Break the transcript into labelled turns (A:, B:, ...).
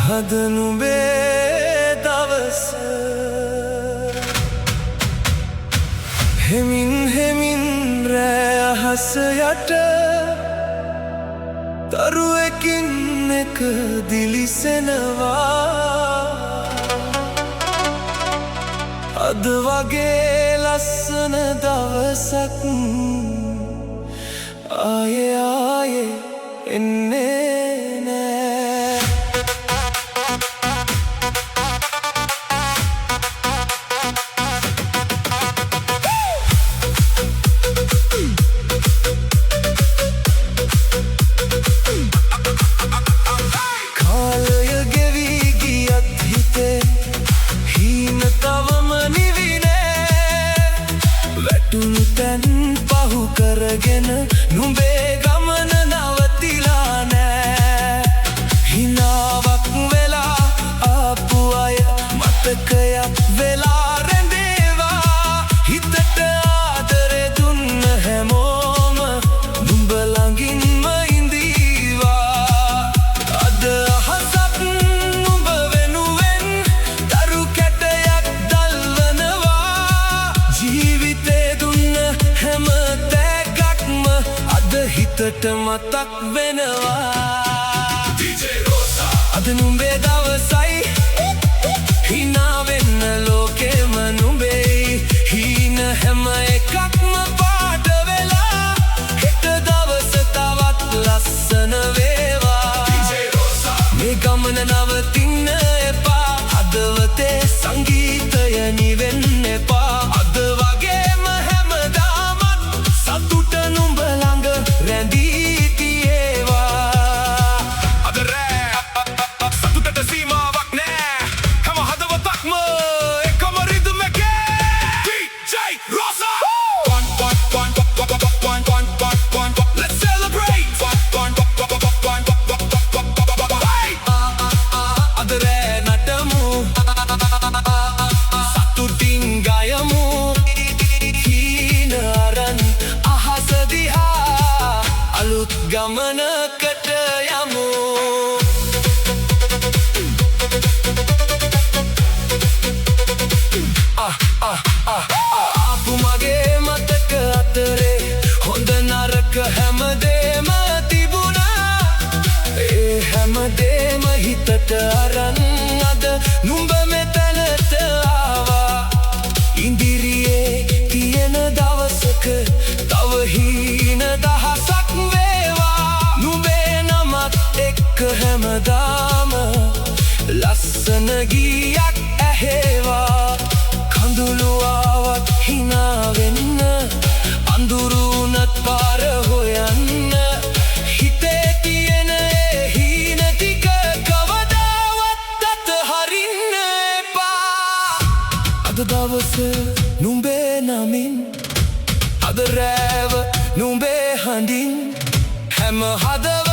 A: හදනු බේ දවස හෙමින් හෙමින් රෑ අහස යට දරුවෙකින් එක දිලිසෙනවා අද වගේ ලස්සන දවසක් ආයේ ආයේ එන්නේ නෑ කාලය ගෙවී ගියත් හිතේ හීන තවම නිවිනේ වැටුණු තැන් පහු කරගෙන නුඹේ ගමන නවතිලා නෑ හිනාවක් වෙලා ආපු අය මතකයක් වෙලා රැඳේවා හිතට ආදරේ දුන්න හැමෝම නුඹ ළඟින්ම ඉඳීවා අද අහසක් නුඹ වෙනුවෙන් දරු කැටයක් දල්වනවා ජීවිතේ දුන්න හැම තෑගක්ම අද හිතට මතක් වෙනවා DJ Rosa අද නුඹේ දවසයි හිනා වෙන්න ලෝකෙම නුඹේ හීන හැම එකක්ම පාට වෙලා හිත දවස තවත් ලස්සන වේවා DJ Rosa මේ ගමන නවතින්න එපා හදවතේ සංගීතය නිවෙන්න එපා අද වගේම හැමදාමත් සතුට නුඹ ළඟ රැඳී තියේවා අද රෑ සතුටට සීමාවක් නෑ හැම හදවතක්ම එකම රිද්ම එකේ DJ Rosa Let's celebrate අද රෑ නටමු සතුටින් ගයමු හීන අරන් අහස දිහා අලුත් ගමනකට යමු ආපු මගේ මතක අතරේ හොඳ නරක හැමදේම තිබුණා ඒ හැමදේම හිතට අරන් අද නුඹ මෙතනට ආවා ඉදිරියේ තියෙන දවසක තව හීන දහසක් වේවා නුඹේ නමත් එක්ක හැමදාම ලස්සන ගීයක් ඇහෙවා කඳුළු ආවත් හිනා වෙන්න අඳුරු වුණත් පාර හොයන්න හිතේ තියෙන ඒ හීන ටික කවදාවත් අතහරින්න එපා අද දවස නුඹේ නමින් අද රෑව නුඹේ හඬින් හැම හදව